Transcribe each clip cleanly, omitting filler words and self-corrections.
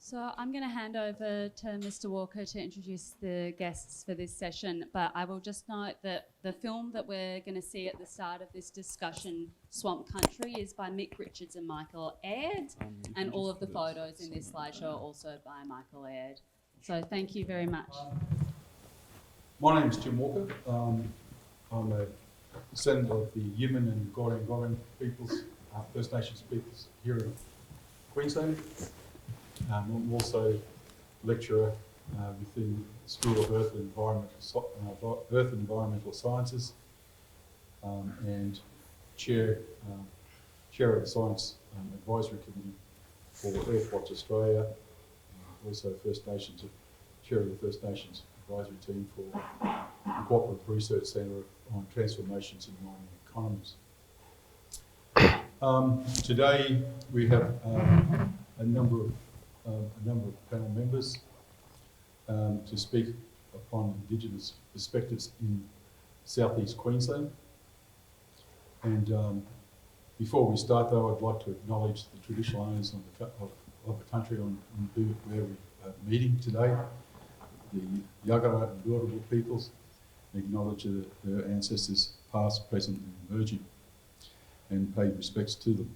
So I'm going to hand over to Mr. Walker to introduce the guests for this session, but I will just note that the film that we're going to see at the start of this discussion, Swamp Country, is by Mick Richards and Michael Aird, and all of the photos in this slideshow are also by Michael Aird. So thank you very much. My name is Tim Walker. I'm a descendant of the Yiman and Goring peoples, First Nations peoples here in Queensland. I'm also a lecturer within the School of Earth and Environmental Sciences and chair of the Science Advisory Committee for Earthwatch Australia. Also chair of the First Nations Advisory Team for the Cooperative Research Centre on Transformations in Mining Economies. Today we have a number of panel members to speak upon Indigenous perspectives in southeast Queensland. And before we start, though, I'd like to acknowledge the traditional owners of the country where we are meeting today, the Yagara and Gurruba peoples, and acknowledge their ancestors past, present and emerging, and pay respects to them.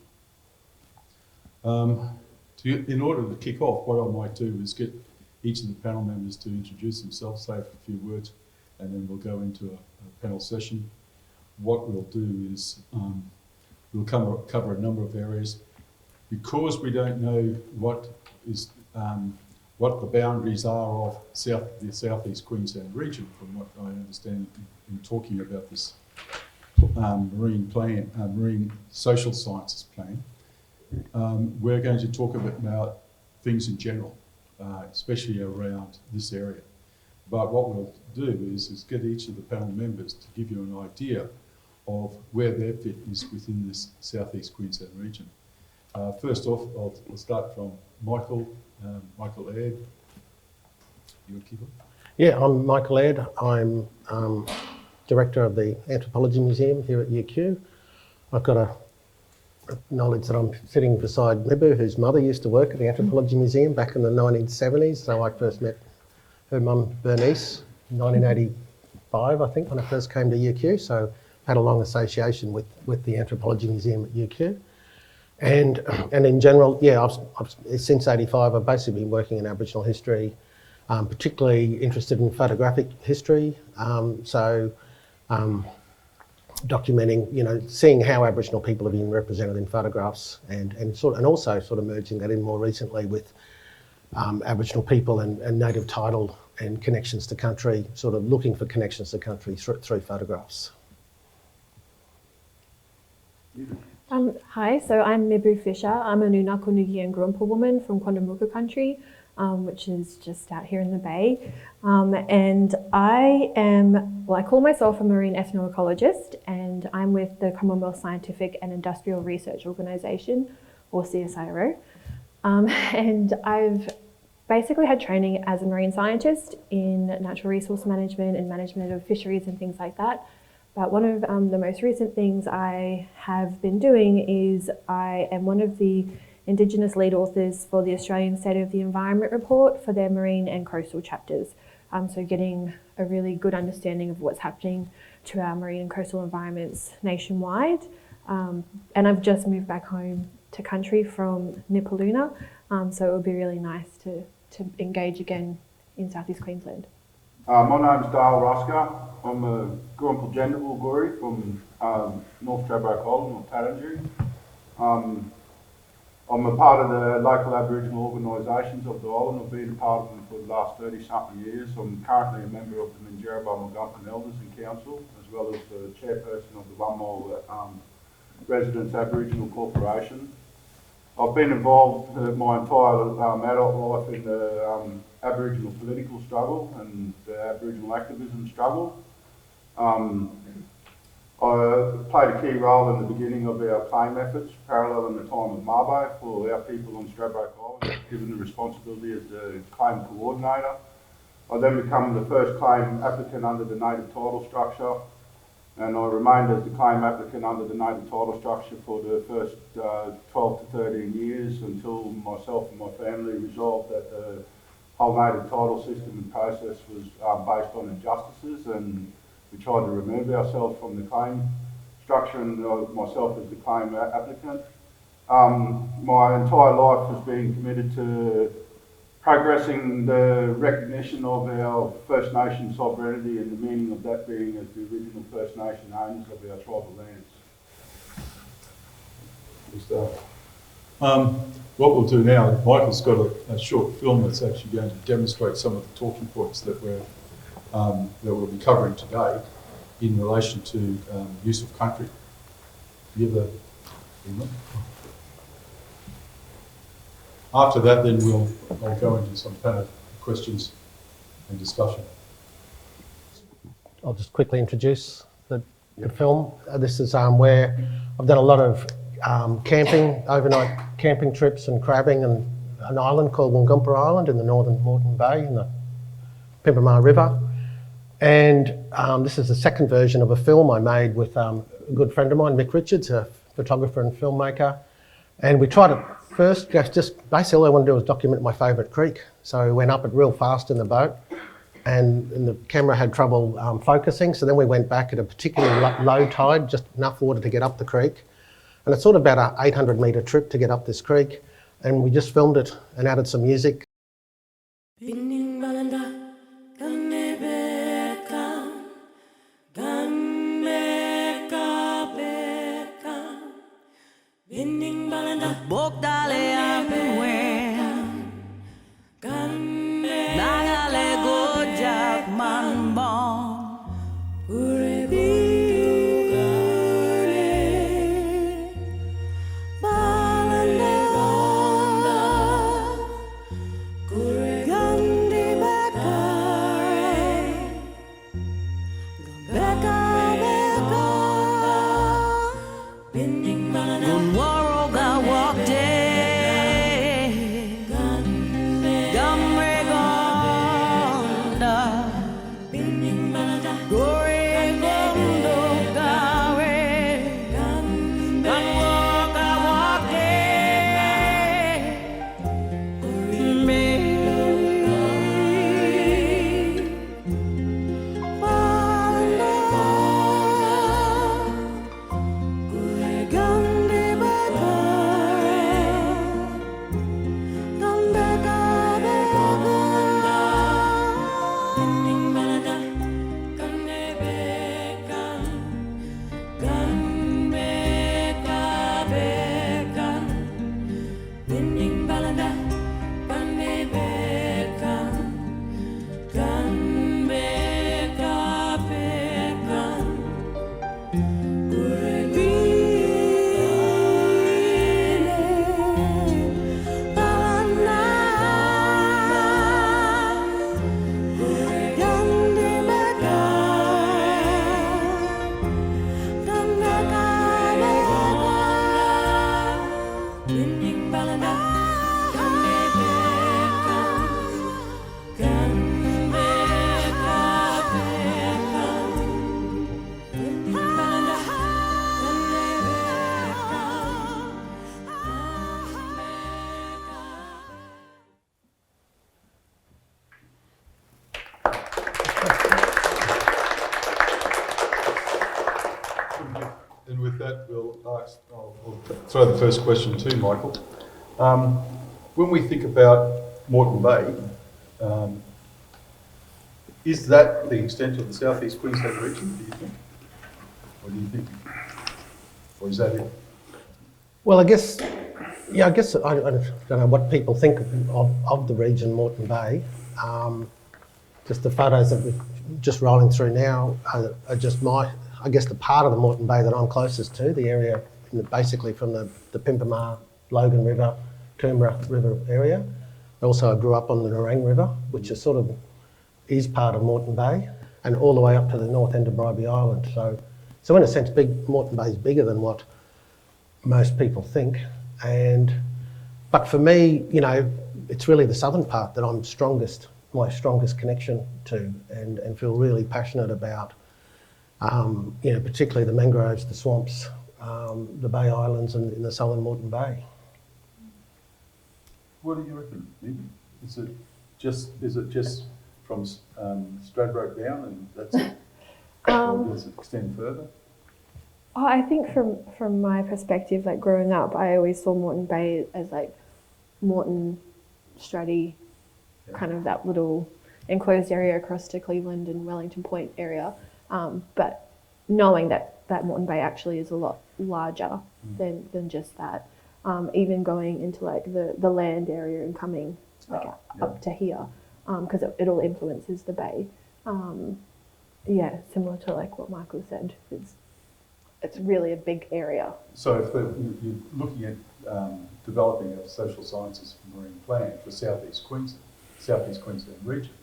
In order to kick off, what I might do is get each of the panel members to introduce themselves, say a few words, and then we'll go into a panel session. What we'll do is we'll cover a number of areas. Because we don't know what the boundaries are of the southeast Queensland region, from what I understand in talking about this marine social sciences plan. We're going to talk about things in general, especially around this area. But what we'll do is get each of the panel members to give you an idea of where their fit is within this southeast Queensland region. First off, I'll start from Michael Aird. You want to kick off? Yeah, I'm Michael Aird. I'm Director of the Anthropology Museum here at UQ. I've got a knowledge that I'm sitting beside Mibu, whose mother used to work at the Anthropology Museum back in the 1970s. So I first met her mum, Bernice, in 1985, I think, when I first came to UQ. So had a long association with the Anthropology Museum at UQ. And in general, yeah, I've since 85, I've basically been working in Aboriginal history, particularly interested in photographic history. Documenting, seeing how Aboriginal people have been represented in photographs, and also merging that in more recently with Aboriginal people and native title and connections to country, sort of looking for connections to country through photographs. Hi, so I'm Mibu Fisher. I'm a Ngunnawal Ngugi and Gurrumpul woman from Quandamooka country, which is just out here in the Bay. And I call myself a marine ethnoecologist, and I'm with the Commonwealth Scientific and Industrial Research Organisation, or CSIRO. And I've basically had training as a marine scientist in natural resource management and management of fisheries and things like that. But one of the most recent things I have been doing is I am one of the Indigenous lead authors for the Australian State of the Environment report for their marine and coastal chapters. So getting a really good understanding of what's happening to our marine and coastal environments nationwide. And I've just moved back home to country from Nipaluna, so it would be really nice to engage again in southeast Queensland. My name's Dale Rusker. I'm a Gurrumpul Jendawal Guri from North Stradbroke Island, or Tarangi. I'm a part of the local Aboriginal organisations of the island. I've been a part of them for the last 30-something years. I'm currently a member of the Minjerribah Algonquin Elders and Council, as well as the chairperson of the 1 Mile Residents Aboriginal Corporation. I've been involved my entire adult life in the Aboriginal political struggle and the Aboriginal activism struggle. I played a key role in the beginning of our claim efforts, parallel in the time of Mabo, for our people on Stradbroke Island, given the responsibility as the claim coordinator. I then became the first claim applicant under the native title structure, and I remained as the claim applicant under the native title structure for the first 12 to 13 years until myself and my family resolved that the whole native title system and process was based on injustices, and we tried to remove ourselves from the claim structure and myself as the claim applicant. My entire life has been committed to progressing the recognition of our First Nation sovereignty, and the meaning of that being as the original First Nation owners of our tribal lands. Good stuff. What we'll do now, Michael's got a short film that's actually going to demonstrate some of the talking points that we'll be covering today in relation to use of country. Do you have the film? After that, then I'll go into some panel questions and discussion. I'll just quickly introduce the film. This is where I've done a lot of camping, overnight camping trips and crabbing on an island called Wangumpa Island in the northern Moreton Bay in the Pimpama River. And this is the second version of a film I made with a good friend of mine, Mick Richards, a photographer and filmmaker. And we tried it first, just basically all I wanted to do was document my favourite creek. So we went up it real fast in the boat, and the camera had trouble focusing. So then we went back at a particularly low tide, just enough water to get up the creek. And it's sort of about an 800 metre trip to get up this creek. And we just filmed it and added some music. And with that, I'll throw the first question to Michael. When we think about Moreton Bay, is that the extent of the southeast Queensland region, do you think? Or do you think? Or is that it? Well, I guess I don't know what people think of the region, Moreton Bay. Just the photos that we're just rolling through now are just I guess the part of the Moreton Bay that I'm closest to, the area basically from the Pimpama, Logan River, Coomera River area. Also, I grew up on the Nerang River, which is sort of is part of Moreton Bay, and all the way up to the north end of Bribie Island. So in a sense, Moreton Bay is bigger than what most people think. But for me, it's really the southern part that I'm my strongest connection to, and feel really passionate about particularly the mangroves, the swamps, the Bay Islands and in the southern Moreton Bay. What do you reckon, Nick? Is it just from Stradbroke down and that's it? Or does it extend further? Oh, I think from my perspective, like growing up, I always saw Moreton Bay as like Moreton, Straddy, kind of that little enclosed area across to Cleveland and Wellington Point area. But knowing that Moreton Bay actually is a lot larger than just that, even going into like the land area and coming like up to here, because it all influences the bay. Similar to like what Michael said, it's really a big area. So if you're looking at developing a social sciences marine plan for Southeast Queensland region,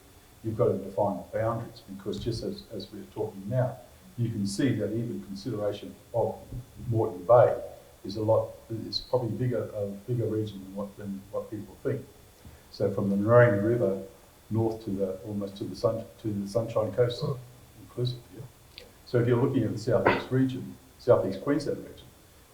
you've got to define the boundaries, because just as we're talking now, you can see that even consideration of Moreton Bay is probably a bigger region than what people think. So from the Narangba River north to almost to the Sunshine Coast, inclusive. Yeah. So if you're looking at the Southeast Queensland region,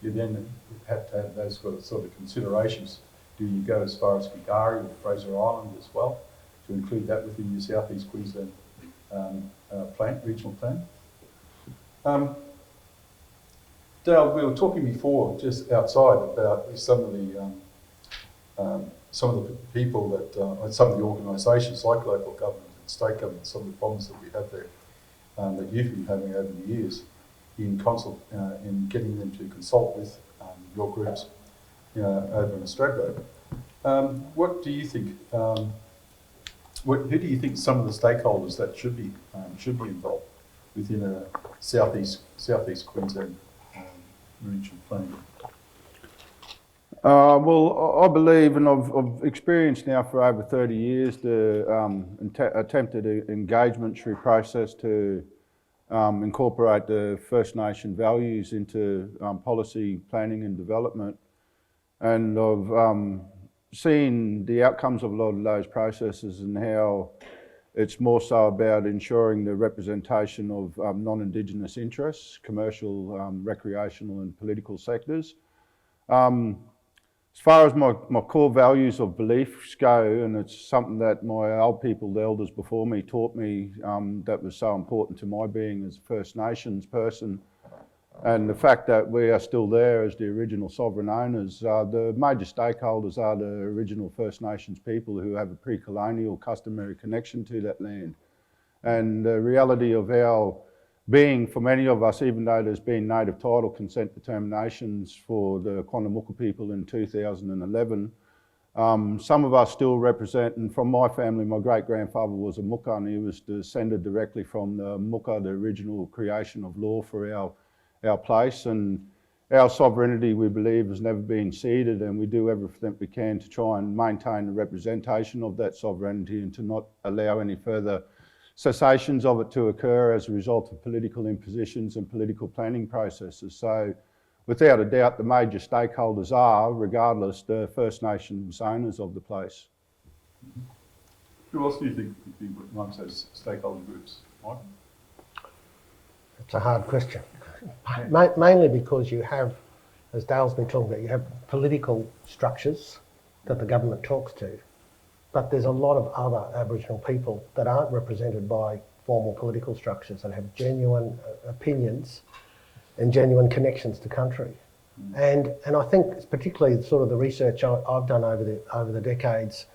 you then have to have those sort of considerations. Do you go as far as K'gari or Fraser Island as well, to include that within your Southeast Queensland regional plan? Dale, we were talking before, just outside, about some of the people that, some of the organisations like local government and state government, some of the problems that we have there, that you've been having over the years, in getting them to consult with your groups over in Stradbroke. What do you think? Who do you think some of the stakeholders that should be involved within a Southeast Queensland regional plan? Well, I believe, and I've experienced now for over 30 years, the attempted engagement process to incorporate the First Nation values into policy planning and development. And I've seen the outcomes of a lot of those processes and how it's more so about ensuring the representation of non-Indigenous interests, commercial, recreational and political sectors. As far as my core values of beliefs go, and it's something that my old people, the elders before me, taught me, that was so important to my being as a First Nations person, and the fact that we are still there as the original sovereign owners. The major stakeholders are the original First Nations people who have a pre-colonial customary connection to that land. And the reality of our being, for many of us, even though there's been native title consent determinations for the Quandamooka people in 2011, some of us still represent, and from my family, my great-grandfather was a Muka, and he was descended directly from the Muka, the original creation of law for our place. And our sovereignty, we believe, has never been ceded, and we do everything we can to try and maintain the representation of that sovereignty and to not allow any further cessations of it to occur as a result of political impositions and political planning processes. So without a doubt, the major stakeholders are, regardless, the First Nations owners of the place. Who else do you think would be amongst those stakeholder groups, Mike? It's a hard question. Mainly because you have, as Dale's been talking about, you have political structures that the government talks to, but there's a lot of other Aboriginal people that aren't represented by formal political structures and have genuine opinions and genuine connections to country. And I think it's particularly sort of the research I've done over the decades,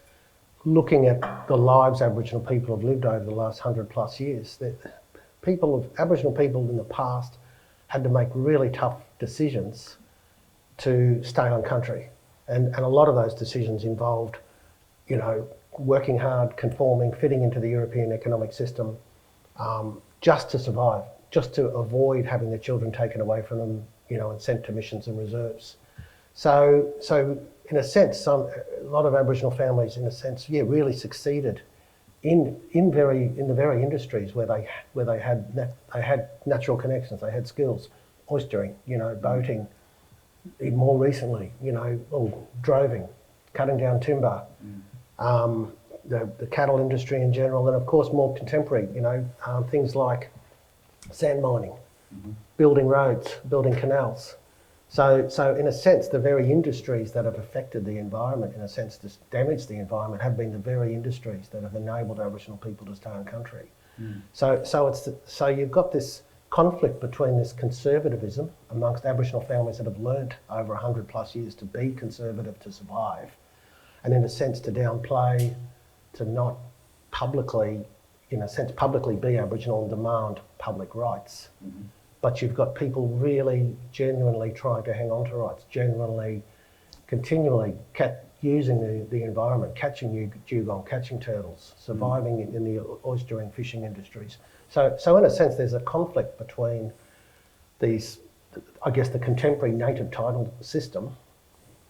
looking at the lives Aboriginal people have lived over the last 100+ years. That Aboriginal people in the past had to make really tough decisions to stay on country. And a lot of those decisions involved, working hard, conforming, fitting into the European economic system, just to survive, just to avoid having their children taken away from them, and sent to missions and reserves. So in a sense, a lot of Aboriginal families, in a sense, really succeeded in the very industries where they had natural connections, they had skills, oystering, boating, even more recently, droving, cutting down timber, the cattle industry in general, and of course more contemporary, things like sand mining, building roads, building canals. So in a sense, the very industries that have affected the environment, in a sense, damaged the environment, have been the very industries that have enabled Aboriginal people to stay in country. So you've got this conflict between this conservatism amongst Aboriginal families that have learnt over 100 plus years to be conservative to survive, and in a sense to downplay, to not publicly, in a sense, publicly be Aboriginal and demand public rights. But you've got people really genuinely trying to hang on to rights, genuinely, continually using the environment, catching dugong, catching turtles, surviving in the oystering fishing industries. So in a sense, there's a conflict between these, I guess, the contemporary native title system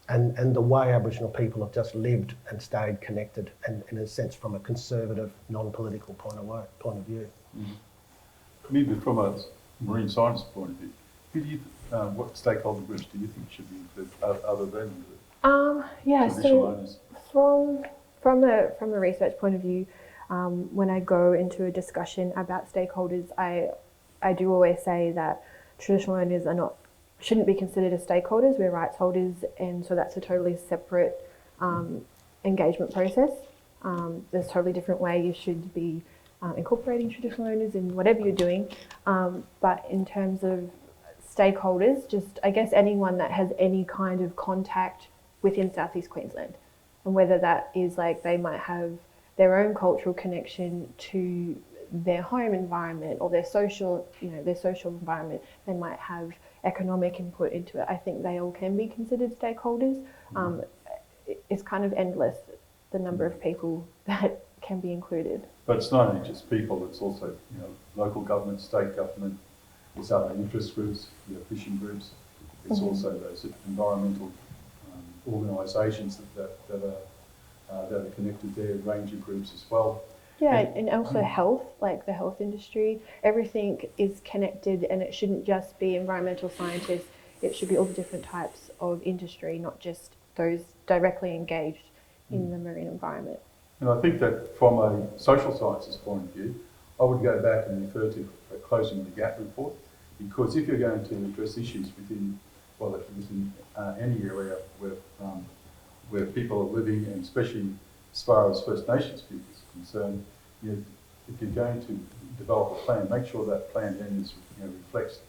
and the way Aboriginal people have just lived and stayed connected, and in a sense from a conservative, non-political point of view. Maybe from a marine science point of view, who do you, what stakeholder groups do you think should be included other than the traditional owners? From a research point of view, when I go into a discussion about stakeholders, I do always say that traditional owners shouldn't be considered as stakeholders. We're rights holders, and so that's a totally separate engagement process. There's a totally different way you should be incorporating traditional owners in whatever you're doing. But in terms of stakeholders, just I guess anyone that has any kind of contact within Southeast Queensland, and whether that is like they might have their own cultural connection to their home environment or their social environment, they might have economic input into it. I think they all can be considered stakeholders. It's kind of endless, the number of people that can be included. But it's not only just people, it's also local government, state government, it's other interest groups, fishing groups, it's also those environmental organisations that are connected there, ranger groups as well. Yeah, and also health, like the health industry, everything is connected, and it shouldn't just be environmental scientists, it should be all the different types of industry, not just those directly engaged in the marine environment. And I think that from a social sciences point of view, I would go back and refer to Closing the Gap report, because if you're going to address issues within any area where people are living, and especially as far as First Nations people are concerned, if you're going to develop a plan, make sure that plan then reflects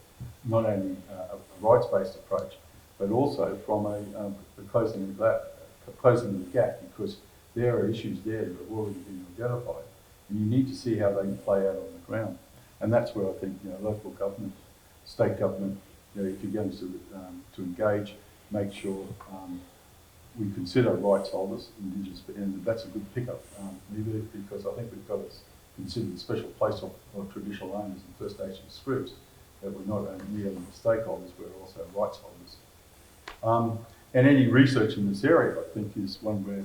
not only a rights-based approach, but also from a closing the gap, because there are issues there that have already been identified, and you need to see how they play out on the ground. And that's where I think local government, state government, if you're going to engage, make sure we consider rights holders, Indigenous, and that's a good pickup, because I think we've got to consider the special place of traditional owners and First Nations groups, that we're not only merely stakeholders, we're also rights holders. And any research in this area, I think, is one where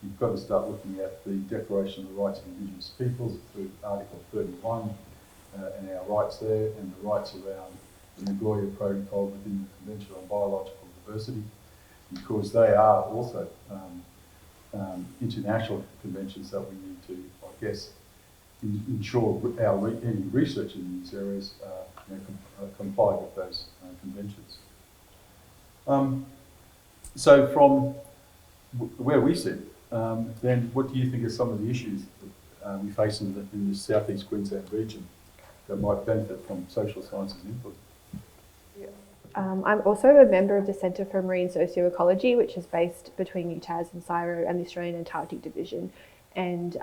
you've got to start looking at the Declaration of the Rights of Indigenous Peoples through Article 31 and our rights there, and the rights around the Nagoya Protocol within the Convention on Biological Diversity, because they are also international conventions that we need to, I guess, ensure any research in these areas comply with those conventions. So from where we sit, then what do you think are some of the issues that we face in the Southeast Queensland region that might benefit from social sciences input? I'm also a member of the Centre for Marine Socioecology, which is based between UTAS and CSIRO and the Australian Antarctic Division, and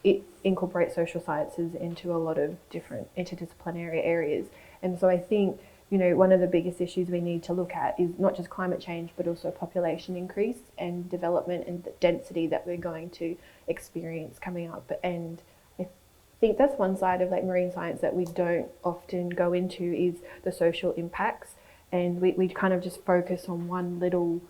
it incorporates social sciences into a lot of different interdisciplinary areas. And so I think one of the biggest issues we need to look at is not just climate change, but also population increase and development and the density that we're going to experience coming up. And I think that's one side of marine science that we don't often go into, is the social impacts. And we kind of just focus on one little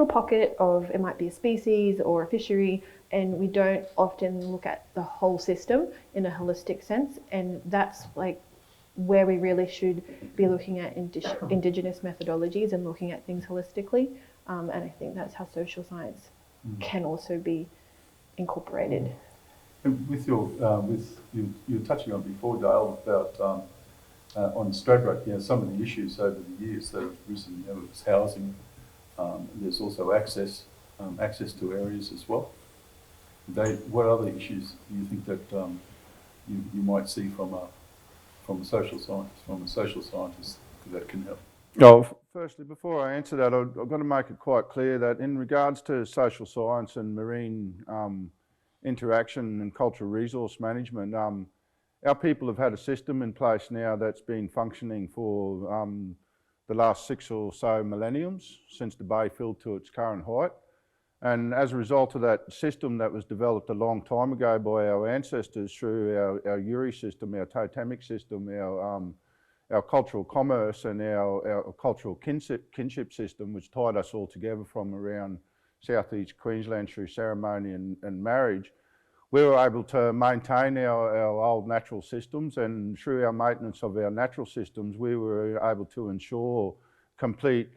pocket of, it might be a species or a fishery, and we don't often look at the whole system in a holistic sense. And that's where we really should be looking at Indigenous methodologies and looking at things holistically. And I think that's how social science can also be incorporated. And with you were touching on before, Dale, about on Stradbroke, some of the issues over the years that have risen, it's housing. There's also access to areas as well. What other issues do you think that you might see from a social scientist that can help? Oh, firstly, before I answer that, I've got to make it quite clear that in regards to social science and marine interaction and cultural resource management, our people have had a system in place now that's been functioning for the last 6 or so millenniums, since the bay filled to its current height. And as a result of that system that was developed a long time ago by our ancestors through our URI system, our totemic system, our cultural commerce and our cultural kinship system, which tied us all together from around southeast Queensland through ceremony and marriage, we were able to maintain our old natural systems, and through our maintenance of our natural systems, we were able to ensure complete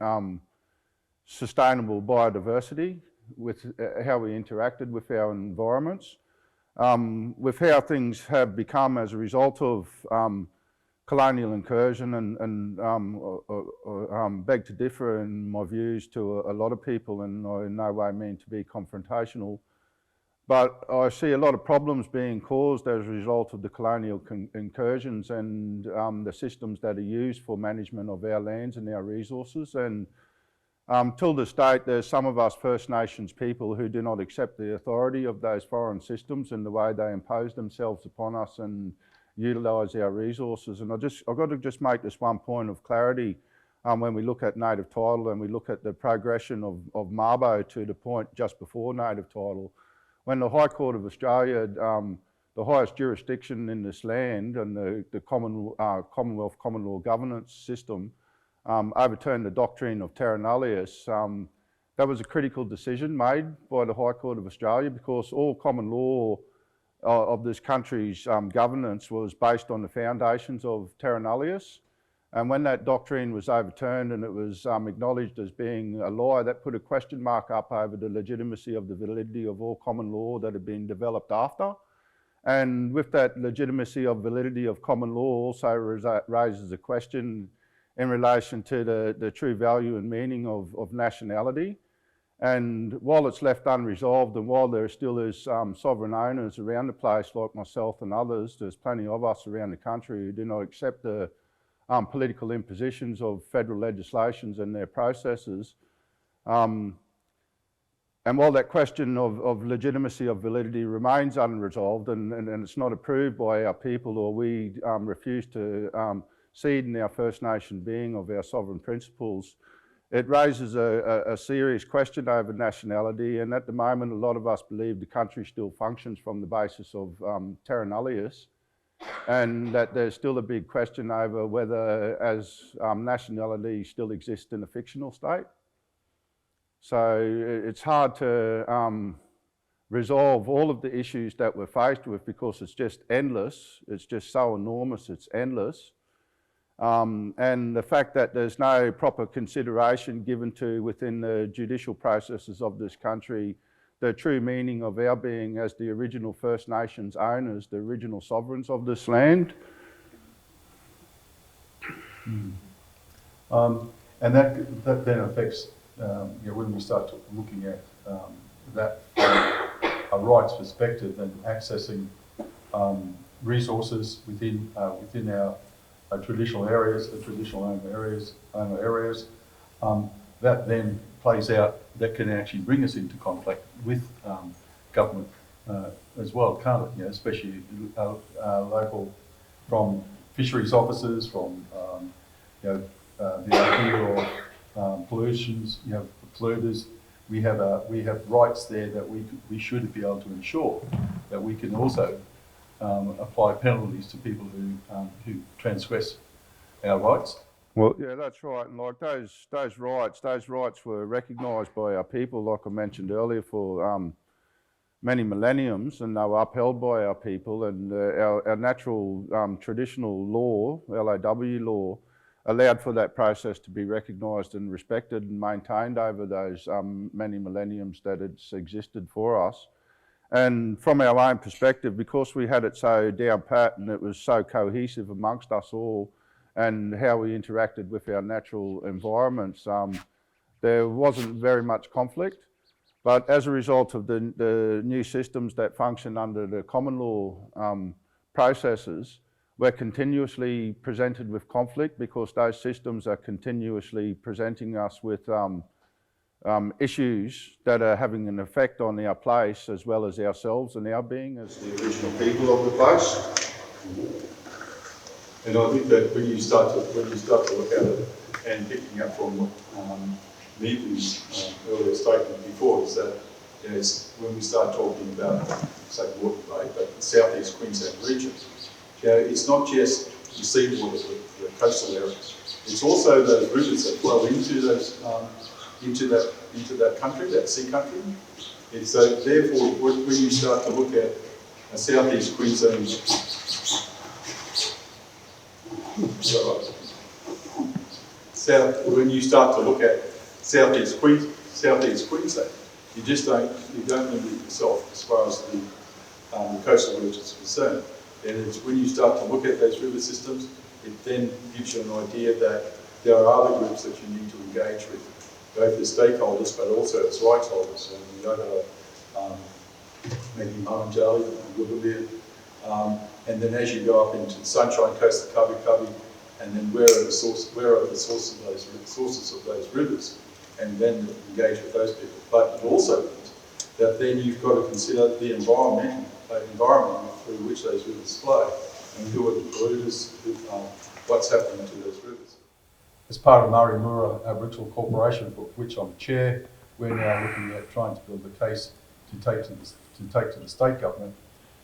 sustainable biodiversity with how we interacted with our environments. With how things have become as a result of colonial incursion and beg to differ in my views to a lot of people, and I in no way mean to be confrontational, but I see a lot of problems being caused as a result of the colonial incursions and the systems that are used for management of our lands and our resources. And till this date, there's some of us First Nations people who do not accept the authority of those foreign systems and the way they impose themselves upon us and utilise our resources. And I've got to just make this one point of clarity when we look at native title and we look at the progression of Mabo to the point just before native title. When the High Court of Australia, the highest jurisdiction in this land and the Commonwealth common law governance system, overturned the doctrine of terra nullius, that was a critical decision made by the High Court of Australia, because all common law of this country's governance was based on the foundations of terra nullius. And when that doctrine was overturned and it was acknowledged as being a lie, that put a question mark up over the legitimacy of the validity of all common law that had been developed after. And with that legitimacy of validity of common law also raises a question in relation to the true value and meaning of nationality. And while it's left unresolved, and while there still is sovereign owners around the place like myself and others, there's plenty of us around the country who do not accept the political impositions of federal legislations and their processes. And while that question of legitimacy of validity remains unresolved and it's not approved by our people, or we refuse to cede in our First Nation being of our sovereign principles, it raises a serious question over nationality. And at the moment, a lot of us believe the country still functions from the basis of terra nullius, and that there's still a big question over whether as nationality still exists in a fictional state. So it's hard to resolve all of the issues that we're faced with because it's just endless. It's just so enormous, it's endless. And the fact that there's no proper consideration given to within the judicial processes of this country the true meaning of our being as the original First Nations owners, the original sovereigns of this land. And that then affects, when we start looking at that from a rights perspective and accessing resources within our traditional areas, the traditional owner areas, that then plays out, that can actually bring us into conflict with government as well, can't it? Especially local, from fisheries officers, from the idea of pollutions, polluters. We have rights there that we should be able to ensure that we can also apply penalties to people who transgress our rights. Well, yeah, that's right. And like those rights were recognised by our people, like I mentioned earlier, for many millenniums, and they were upheld by our people. And our natural traditional law, LAW law, allowed for that process to be recognised and respected and maintained over those many millenniums that it's existed for us. And from our own perspective, because we had it so down pat and it was so cohesive amongst us all, and how we interacted with our natural environments, there wasn't very much conflict. But as a result of the new systems that function under the common law processes, we're continuously presented with conflict because those systems are continuously presenting us with issues that are having an effect on our place as well as ourselves and our being as the original people of the place. And I think that when you start to look at it, and picking up from what Neatly's earlier statement before, is that it's when we start talking about, say, Water Bay, but the South East Queensland region, it's not just the seawater, the coastal areas. It's also those rivers that flow into those into that country, that sea country. And so therefore, when you start to look at a South East Queensland, when you start to look at South East Queensland, you don't limit yourself as far as the coastal region is concerned. And it's when you start to look at those river systems, it then gives you an idea that there are other groups that you need to engage with, both as stakeholders but also as rights holders. And you know, maybe Murrumbidgee and Woodville, and then as you go up into the Sunshine Coast, the Cubby, and then where are the sources of those rivers, and then engage with those people. But it also means that then you've got to consider the environment through which those rivers flow, and who are the polluters, what's happening to those rivers. As part of Murray Moora Aboriginal Corporation, for which I'm chair, we're now looking at trying to build a case to take to the state government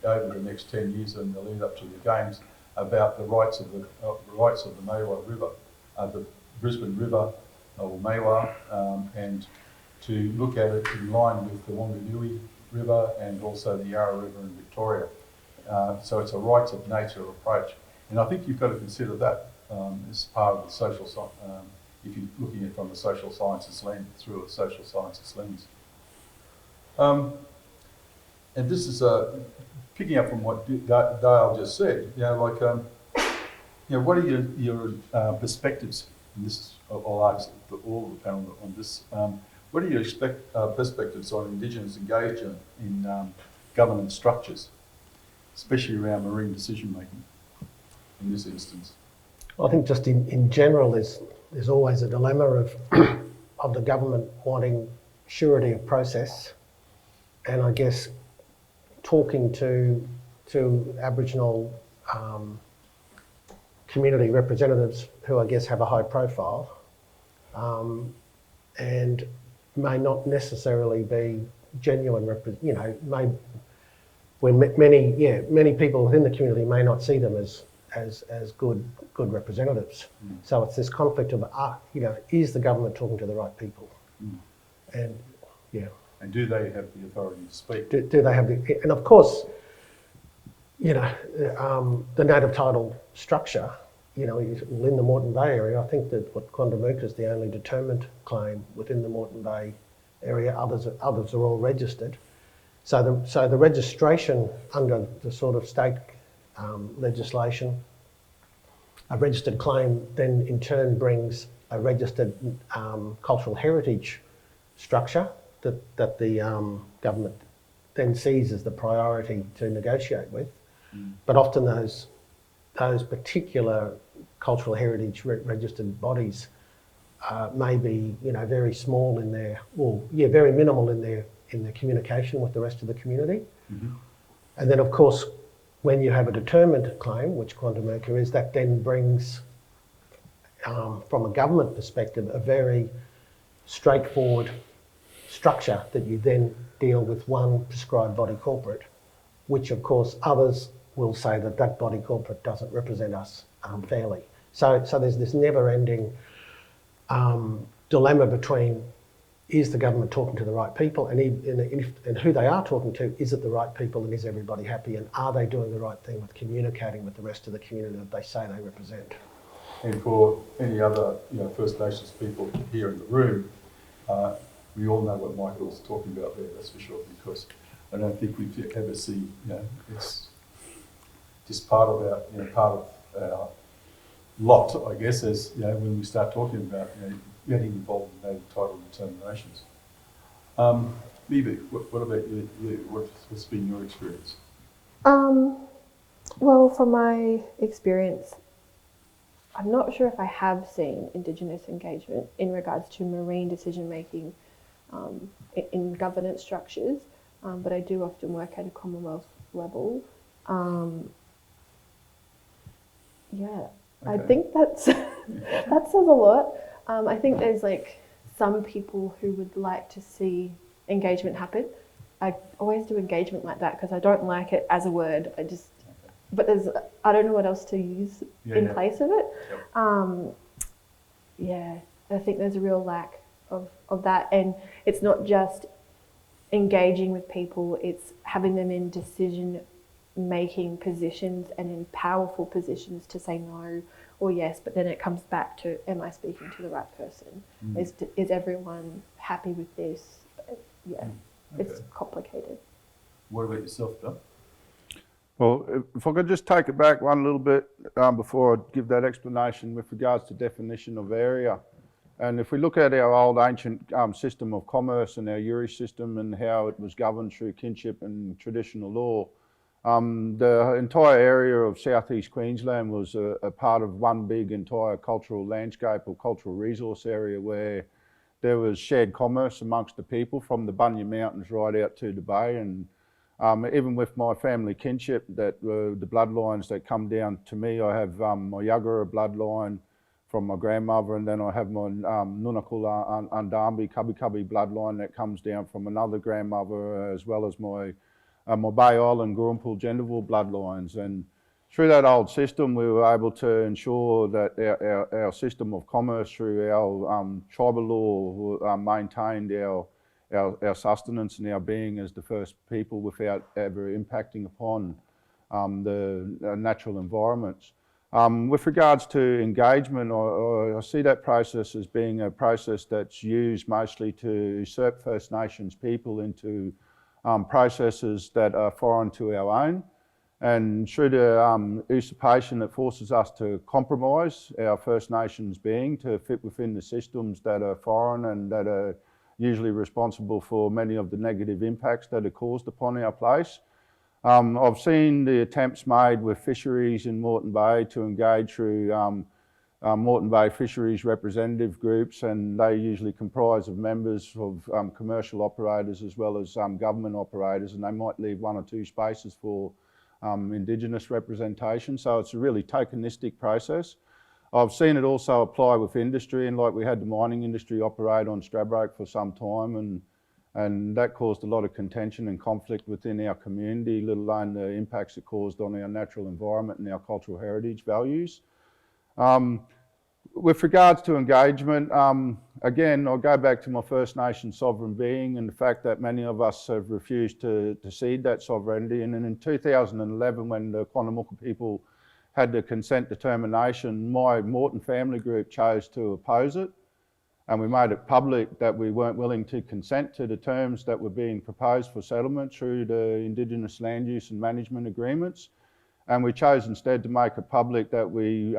over the next 10 years and the lead up to the Games about the rights of the Maiwar River, the Brisbane River, or Maiwar, and to look at it in line with the Wanganui River and also the Yarra River in Victoria. So it's a rights of nature approach. And I think you've got to consider that as part of the social science, if you're looking at it from the social sciences lens, through a social sciences lens. And this is picking up from what Dale just said, what are your perspectives? And this, I'll ask all of the panel on this. What are your perspectives on Indigenous engagement in governance structures, especially around marine decision making in this instance? I think just in general, there's always a dilemma of the government wanting surety of process, and I guess talking to Aboriginal community representatives who I guess have a high profile and may not necessarily be genuine, when many people within the community may not see them as good representatives. So it's this conflict of, is the government talking to the right people? And And do they have the authority to speak? Do they have the, and of course, the native title structure, in the Moreton Bay area, I think that what Quandamooka is the only determined claim within the Moreton Bay area. Others are all registered. So the registration under the sort of state legislation, a registered claim then in turn brings a registered cultural heritage structure that the government then sees as the priority to negotiate with. But often those particular cultural heritage registered bodies may be very small in their, very minimal in their communication with the rest of the community. And then of course when you have a determined claim, which Quandamooka is, that then brings from a government perspective a very straightforward structure that you then deal with one prescribed body corporate, which of course others will say that body corporate doesn't represent us fairly. So there's this never-ending dilemma between, is the government talking to the right people, and who they are talking to, is it the right people, and is everybody happy, and are they doing the right thing with communicating with the rest of the community that they say they represent? And for any other First Nations people here in the room, we all know what Michael's talking about there, that's for sure, because I don't think we've ever seen, it's just part of our lot, I guess, as, when we start talking about, getting involved in native title determinations. Mibu, what about you? What's been your experience? Well, from my experience, I'm not sure if I have seen Indigenous engagement in regards to marine decision making in governance structures, but I do often work at a Commonwealth level. I think that says a lot. I think there's like some people who would like to see engagement happen. I always do engagement like that because I don't like it as a word. But I don't know what else to use in place of it. Yep. I think there's a real lack of that, and it's not just engaging with people, it's having them in decision making positions and in powerful positions to say no or yes, but then it comes back to, am I speaking to the right person? Is everyone happy with this? It's complicated. What about yourself, Bill? Well, if I could just take it back one little bit before I give that explanation with regards to definition of area. And if we look at our old ancient system of commerce and our Uri system and how it was governed through kinship and traditional law, the entire area of southeast Queensland was a part of one big entire cultural landscape or cultural resource area where there was shared commerce amongst the people from the Bunya Mountains right out to the bay. And even with my family kinship, that the bloodlines that come down to me, I have my Yagara bloodline from my grandmother, and then I have my Nunakula Andambi Cubby bloodline that comes down from another grandmother, as well as my Bay Island Gurrumpul Gendavul bloodlines. And through that old system, we were able to ensure that our system of commerce through our tribal law maintained our sustenance and our being as the first people without ever impacting upon the natural environments. With regards to engagement, I see that process as being a process that's used mostly to usurp First Nations people into processes that are foreign to our own. And through the usurpation, it forces us to compromise our First Nations being to fit within the systems that are foreign and that are usually responsible for many of the negative impacts that are caused upon our place. I've seen the attempts made with fisheries in Moreton Bay to engage through Moreton Bay fisheries representative groups, and they usually comprise of members of commercial operators as well as government operators, and they might leave one or two spaces for Indigenous representation. So it's a really tokenistic process. I've seen it also apply with industry, and like we had the mining industry operate on Stradbroke for some time, and that caused a lot of contention and conflict within our community, let alone the impacts it caused on our natural environment and our cultural heritage values. With regards to engagement, again, I'll go back to my First Nation sovereign being and the fact that many of us have refused to cede that sovereignty. And in 2011, when the Quandamooka people had the consent determination, my Moreton family group chose to oppose it. And we made it public that we weren't willing to consent to the terms that were being proposed for settlement through the Indigenous land use and management agreements. And we chose instead to make it public that we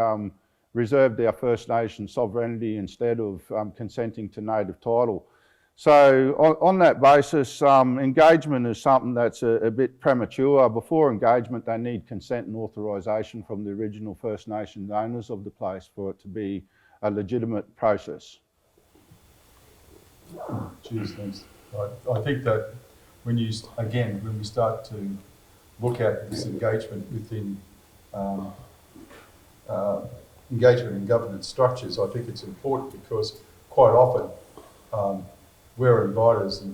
reserved our First Nation sovereignty instead of consenting to native title. So on that basis, engagement is something that's a bit premature. Before engagement, they need consent and authorisation from the original First Nation owners of the place for it to be a legitimate process. Cheers, thanks. I think that when we start to look at this engagement within engagement in governance structures, I think it's important because quite often we're invited as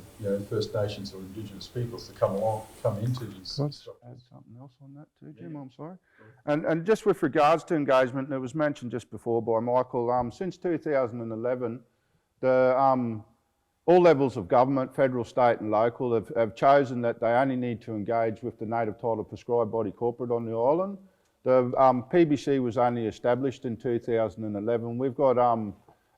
First Nations or Indigenous peoples to come into these. Can I add something else on that too, Jim? I'm sorry. And just with regards to engagement, and it was mentioned just before by Michael, since 2011, all levels of government, federal, state and local, have chosen that they only need to engage with the native title prescribed body corporate on the island. The PBC was only established in 2011. We've got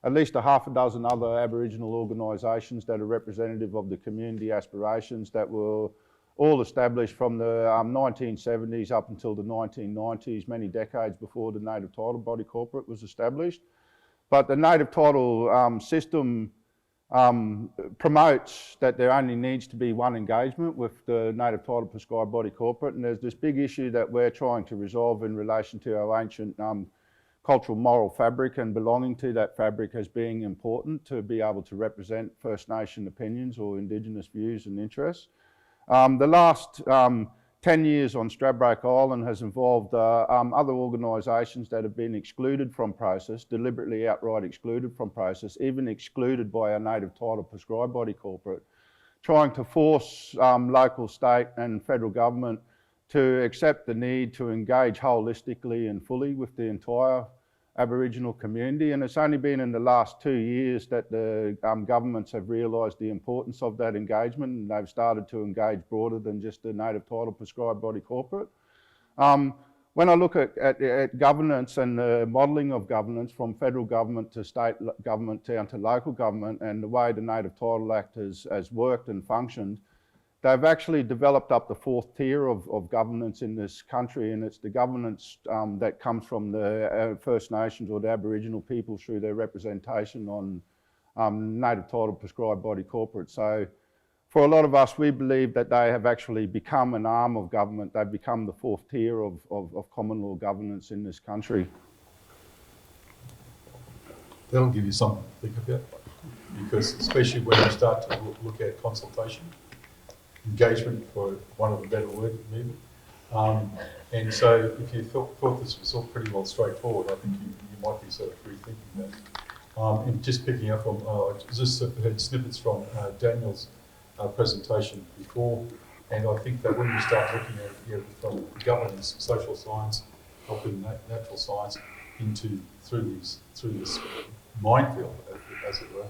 at least a half a dozen other Aboriginal organisations that are representative of the community aspirations that were all established from the 1970s up until the 1990s, many decades before the native title body corporate was established. But the native title system promotes that there only needs to be one engagement with the native title prescribed body corporate, and there's this big issue that we're trying to resolve in relation to our ancient cultural moral fabric and belonging to that fabric as being important to be able to represent First Nation opinions or Indigenous views and interests. The last 10 years on Stradbroke Island has involved other organisations that have been excluded from process, deliberately outright excluded from process, even excluded by our native title prescribed body corporate, trying to force local, state and federal government to accept the need to engage holistically and fully with the entire Aboriginal community. And it's only been in the last 2 years that the governments have realised the importance of that engagement, and they've started to engage broader than just the native title prescribed body corporate. When I look at governance and the modelling of governance from federal government to state government down to local government and the way the Native Title Act has worked and functioned, they've actually developed up the fourth tier of governance in this country, and it's the governance that comes from the First Nations or the Aboriginal people through their representation on native title prescribed body corporate. So for a lot of us, we believe that they have actually become an arm of government. They've become the fourth tier of common law governance in this country. That'll give you something to think about, because especially when you start to look at consultation, engagement, for one of the better words, maybe. And so if you thought this was all pretty well straightforward, I think you might be sort of rethinking that. And just picking up on, just had snippets from Daniel's presentation before, and I think that when you start looking at from governance, social science, helping natural science through this minefield, as it were,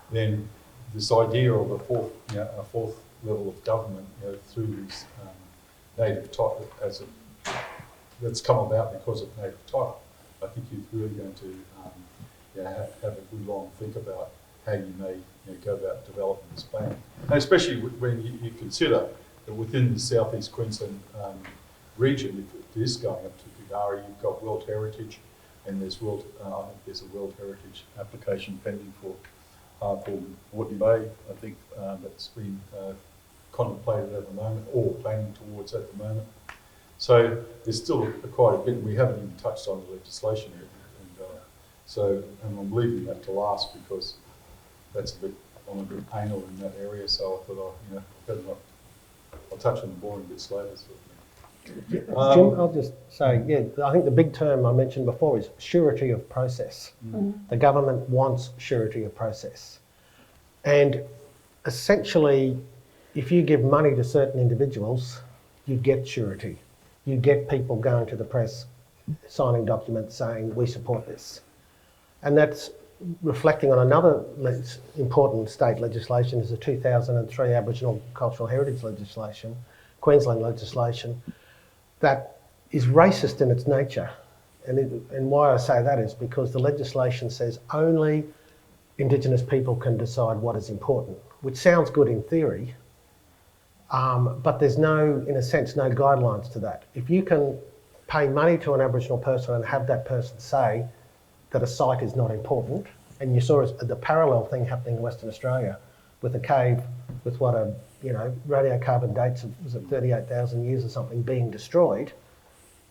then this idea of a fourth level of government, through these native title, that's come about because of native title. I think you're really going to have a good long think about how you may go about developing this plan, and especially when you consider that within the southeast Queensland region, if it is going up to Kagari, you've got World Heritage, and there's I think there's a World Heritage application pending for Moreton Bay. I think that's been contemplated at the moment, or planning towards at the moment. So there's still quite a bit. We haven't even touched on the legislation yet, and I'm leaving that to last because that's I'm a bit anal in that area. So I thought, I'll touch on the boring bits later. Jim, I'll just say, I think the big term I mentioned before is surety of process. The government wants surety of process, and essentially, if you give money to certain individuals, you get surety. You get people going to the press, signing documents saying, we support this. And that's reflecting on another important state legislation, is the 2003 Aboriginal Cultural Heritage legislation, Queensland legislation, that is racist in its nature. And why I say that is because the legislation says only Indigenous people can decide what is important, which sounds good in theory, but there's in a sense, no guidelines to that. If you can pay money to an Aboriginal person and have that person say that a site is not important, and you saw the parallel thing happening in Western Australia with a cave with radiocarbon dates of, was it 38,000 years or something, being destroyed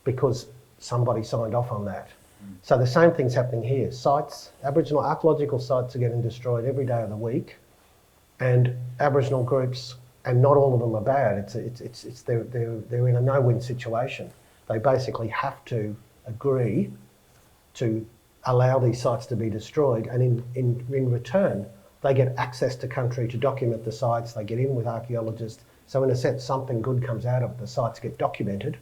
because somebody signed off on that. So the same thing's happening here. Sites, Aboriginal archaeological sites are getting destroyed every day of the week, and Aboriginal groups, and not all of them are bad. They're in a no-win situation. They basically have to agree to allow these sites to be destroyed, and in return, they get access to country to document the sites. They get in with archaeologists. So in a sense, something good comes out of it. The sites get documented,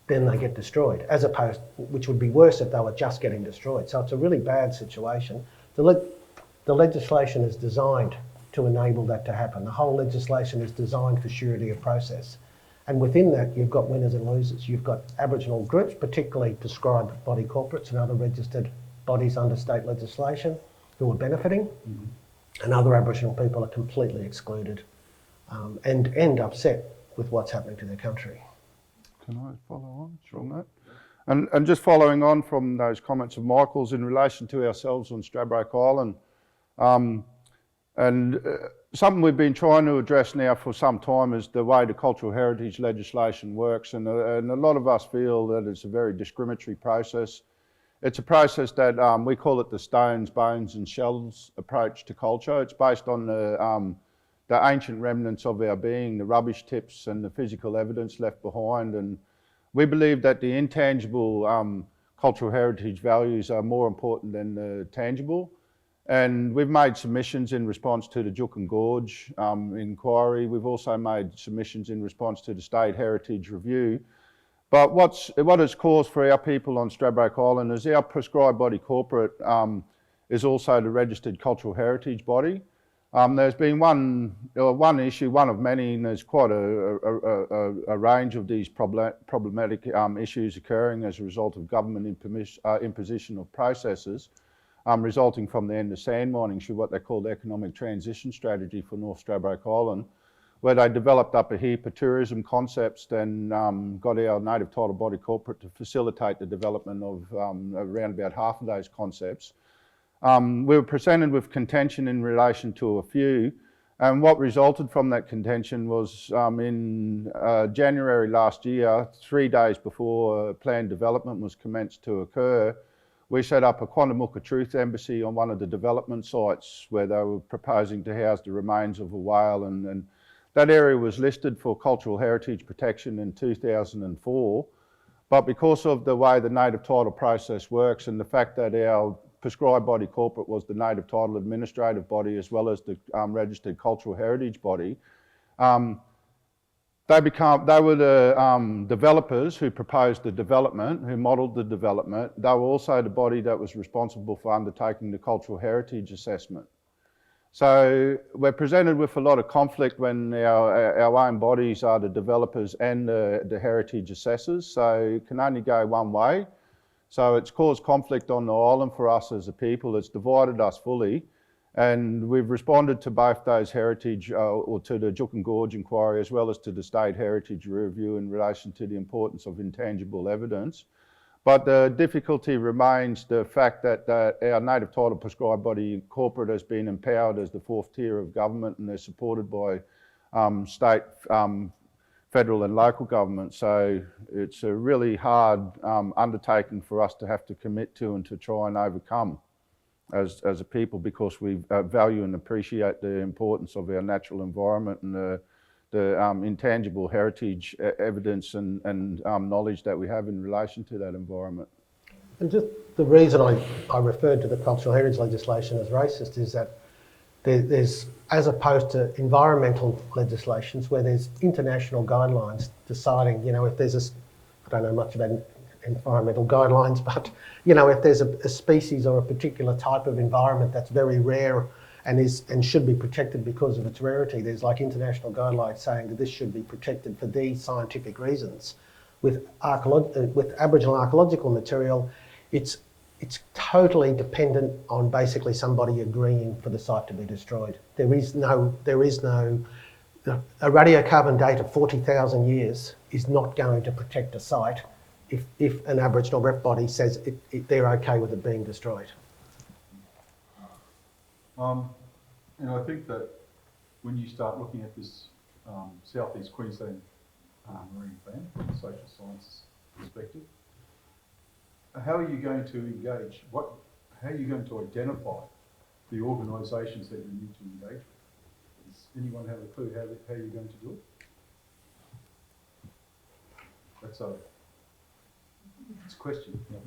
then they get destroyed, as opposed, which would be worse if they were just getting destroyed. So it's a really bad situation. The legislation is designed to enable that to happen. The whole legislation is designed for surety of process. And within that, you've got winners and losers. You've got Aboriginal groups, particularly prescribed body corporates and other registered bodies under state legislation, who are benefiting, and other Aboriginal people are completely excluded and upset with what's happening to their country. Can I follow on from that? And just following on from those comments of Michael's in relation to ourselves on Stradbroke Island, something we've been trying to address now for some time is the way the cultural heritage legislation works, and a lot of us feel that it's a very discriminatory process. It's a process that we call it the stones, bones and shells approach to culture. It's based on the ancient remnants of our being, the rubbish tips and the physical evidence left behind. And we believe that the intangible cultural heritage values are more important than the tangible. And we've made submissions in response to the Juukan Gorge inquiry. We've also made submissions in response to the State Heritage Review. But what it's caused for our people on Stradbroke Island is our prescribed body corporate is also the registered cultural heritage body. There's been one issue, one of many, and there's quite a range of these problematic issues occurring as a result of government imposition of processes resulting from the end of sand mining through what they call the economic transition strategy for North Stradbroke Island, where they developed up a heap of tourism concepts and got our native title body corporate to facilitate the development of around about half of those concepts. We were presented with contention in relation to a few, and what resulted from that contention was in January last year, 3 days before planned development was commenced to occur, we set up a Quandamooka Truth Embassy on one of the development sites where they were proposing to house the remains of a whale, and that area was listed for cultural heritage protection in 2004, but because of the way the native title process works and the fact that our prescribed body corporate was the native title administrative body as well as the registered cultural heritage body, they were the developers who proposed the development, who modelled the development. They were also the body that was responsible for undertaking the cultural heritage assessment. So we're presented with a lot of conflict when our own bodies are the developers and the heritage assessors, so it can only go one way. So it's caused conflict on the island for us as a people. It's divided us fully, and we've responded to both those heritage, or to the Juukan Gorge inquiry as well as to the State Heritage Review in relation to the importance of intangible evidence. But the difficulty remains the fact that our native title prescribed body corporate has been empowered as the fourth tier of government, and they're supported by state, federal and local government. So it's a really hard undertaking for us to have to commit to and to try and overcome as a people, because we value and appreciate the importance of our natural environment and the intangible heritage evidence and knowledge that we have in relation to that environment. And just the reason I referred to the cultural heritage legislation as racist is that there's, as opposed to environmental legislations where there's international guidelines deciding, if there's I don't know much about environmental guidelines, but, if there's a species or a particular type of environment that's very rare and should be protected because of its rarity, there's like international guidelines saying that this should be protected for these scientific reasons. With Aboriginal archaeological material, it's totally dependent on basically somebody agreeing for the site to be destroyed. There is no a radiocarbon date of 40,000 years is not going to protect a site if an Aboriginal rep body says they're okay with it being destroyed. And I think that when you start looking at this Southeast Queensland marine plan from a social sciences perspective, how are you going to engage? How are you going to identify the organisations that you need to engage with? Does anyone have a clue how you're going to do it? It's a question. Yeah.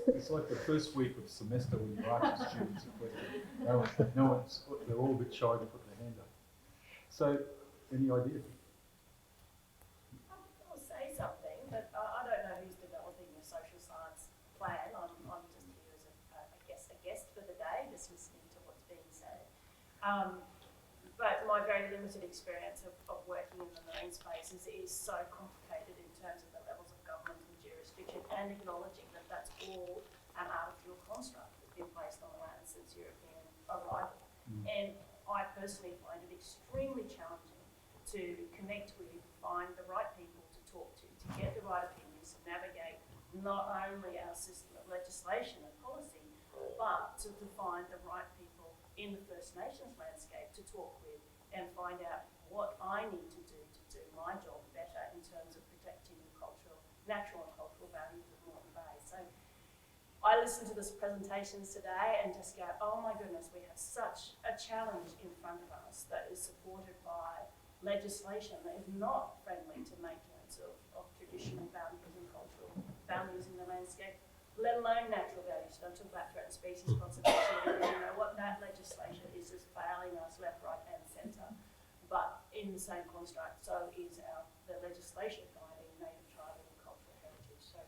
It's like the first week of semester when you ask the students a question. They're all a bit shy to put their hand up. So, any idea? I'll say something, but I don't know who's developing the social science plan. I'm just here as a guest for the day, just listening to what's being said. But my very limited experience of working in the marine spaces is so complicated in terms of the levels of government and jurisdiction, and acknowledging that that's all an artificial construct that's been placed on the land since European arrival. And I personally find it extremely challenging to connect with, find the right people to talk to get the right opinions, to navigate not only our system of legislation and policy, but to find the right people in the First Nations landscape to talk with and find out what I need to do my job better in terms of protecting the natural and cultural values of Moreton Bay. So I listened to this presentations today and just go, oh my goodness, we have such a challenge in front of us that is supported by legislation that is not friendly to maintenance of traditional values and cultural values in the landscape, let alone natural values. Don't talk about threatened species conservation. You know what, that legislation is just failing us left, right and centre. But in the same construct, so is the legislation guiding native, tribal and cultural heritage. So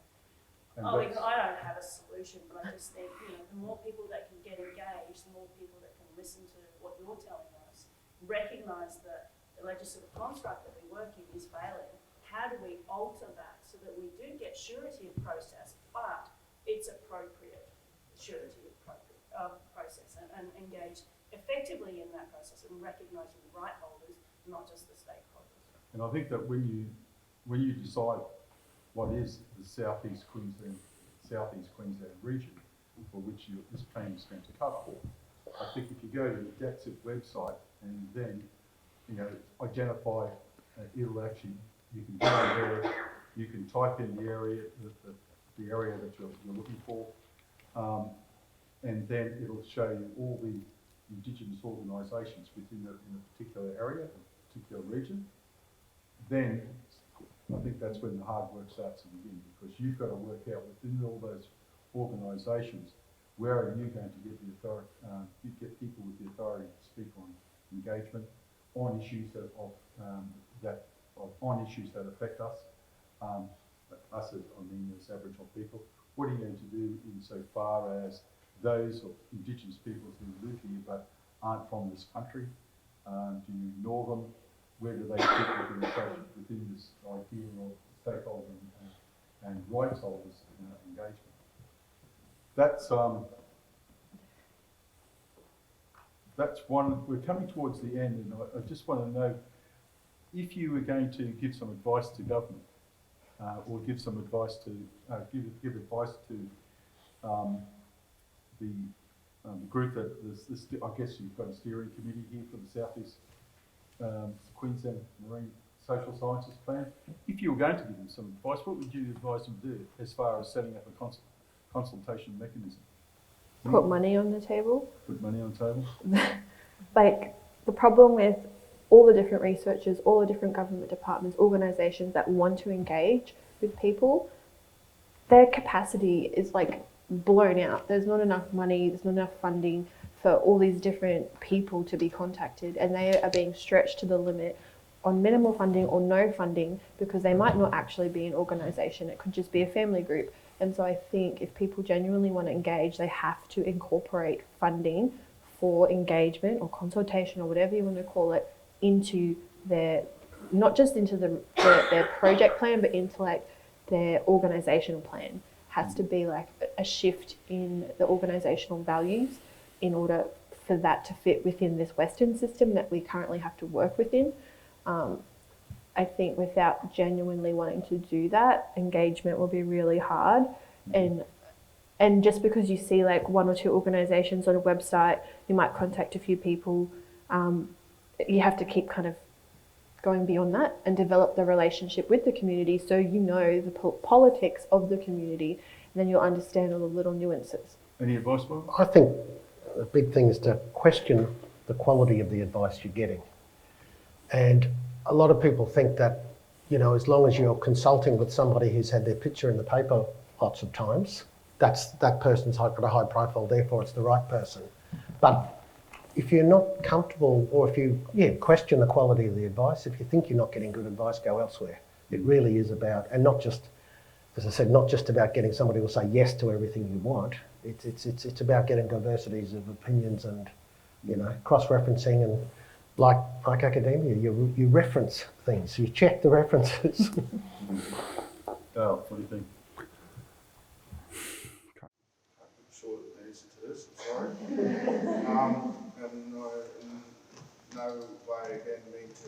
I don't have a solution, but I just think, the more people that can get engaged, the more people that can listen to what you're telling us, recognise that the legislative construct that we work in is failing. How do we alter that so that we do get surety of process, but it's appropriate surety of process and engage effectively in that process and recognising the right holders, not just the stakeholders. And I think that when you decide what is the Southeast Queensland region for which this plan is going to cover, I think if you go to the DATSIP website and then identify, you can go there, you can type in the area the area that you're looking for, and then it'll show you all the Indigenous organisations in a particular area, a particular region. Then I think that's when the hard work starts to begin, because you've got to work out within all those organisations where are you going to get the authority, get people with the authority to speak on engagement on issues that affect us, as Aboriginal people. What are you going to do insofar as those of Indigenous peoples who live here but aren't from this country? Do you ignore them? Where do they fit within this idea of stakeholder and rights holders engagement? That's one. We're coming towards the end, and I just want to know if you were going to give some advice to government, or give some advice to give advice to the group that I guess you've got a steering committee here for the Southeast Queensland Marine Social Sciences Plan. If you were going to give them some advice, what would you advise them to do as far as setting up a consultation mechanism? Put money on the table. Put money on the table? Like, the problem with all the different researchers, all the different government departments, organisations that want to engage with people, their capacity is like blown out. There's not enough money, there's not enough funding for all these different people to be contacted, and they are being stretched to the limit on minimal funding or no funding because they might not actually be an organisation. It could just be a family group. And so I think if people genuinely want to engage, they have to incorporate funding for engagement or consultation or whatever you want to call it into their, not just into their project plan, but into like their organisational plan. Has to be like a shift in the organisational values in order for that to fit within this Western system that we currently have to work within. I think without genuinely wanting to do that, engagement will be really hard. And just because you see like one or two organisations on a website, you might contact a few people, you have to keep kind of going beyond that and develop the relationship with the community so you know the politics of the community, and then you'll understand all the little nuances. Any advice, Bob? I think the big thing is to question the quality of the advice you're getting. And a lot of people think that, as long as you're consulting with somebody who's had their picture in the paper lots of times, that person's got a high profile, therefore it's the right person. But if you're not comfortable, or if you question the quality of the advice, if you think you're not getting good advice, go elsewhere. It really is about, and not just, as I said, not just about getting somebody who will say yes to everything you want. It's about getting diversities of opinions and, cross-referencing, and like academia, you reference things, you check the references. Dale, what do you think? Short answer to this, I'm sorry. And I in no way again mean to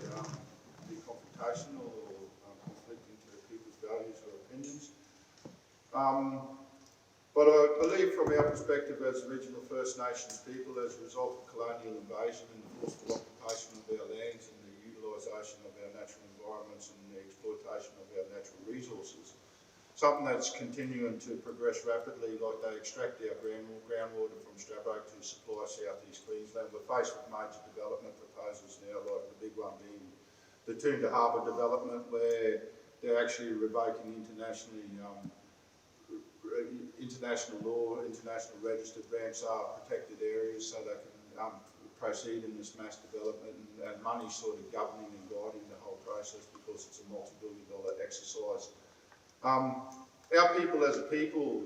be confrontational confrontational or conflicting to people's values or opinions. But I believe from our perspective as Aboriginal First Nations people, as a result of colonial invasion and the forceful occupation of our lands and the utilisation of our natural environments and the exploitation of our natural resources, something that's continuing to progress rapidly, like they extract our groundwater from Stradbroke to supply South East Queensland. We're faced with major development proposals now, like the big one being the Toondah Harbour development, where they're actually revoking international law, international registered Ramsar protected areas so they can proceed in this mass development, and money sort of governing and guiding the whole process because it's a multi-billion-dollar exercise. Our people as a people,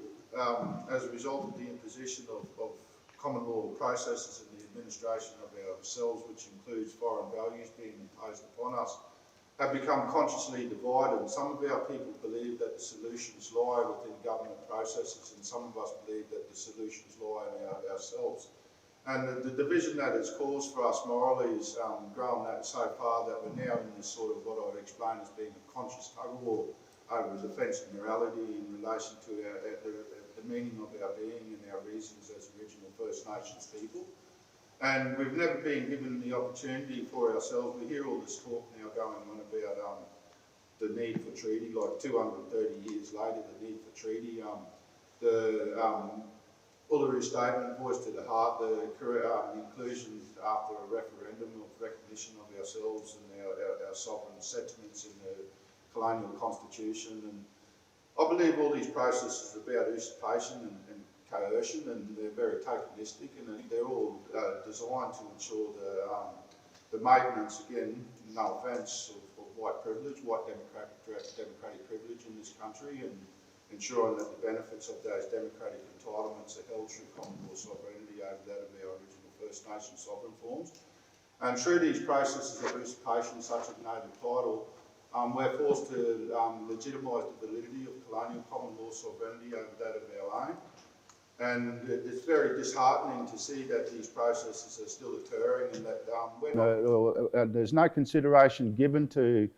as a result of the imposition of common law processes and the administration of ourselves, which includes foreign values being imposed upon us, have become consciously divided. Some of our people believe that the solutions lie within government processes, and some of us believe that the solutions lie in ourselves. And the division that has caused for us morally has grown that so far that we're now in this sort of what I would explain as being a conscious tug-of-war over defence of morality in relation to the meaning of our being and our reasons as Aboriginal First Nations people. And we've never been given the opportunity for ourselves. We hear all this talk now going on about the need for treaty, like 230 years later, the need for treaty. The Uluru Statement, Voice to the Heart, the inclusion after a referendum of recognition of ourselves and our sovereign sentiments in the colonial constitution. And I believe all these processes are about usurpation and coercion, and they're very tokenistic, and they're all designed to ensure the maintenance, again, no offence, of white privilege, white democratic privilege in this country, and ensuring that the benefits of those democratic entitlements are held through common law sovereignty over that of our Aboriginal First Nation sovereign forms. And through these processes of usurpation, such as native title, we're forced to legitimise the validity of colonial common law sovereignty over that of our own. And it's very disheartening to see that these processes are still occurring, and that there's no consideration given to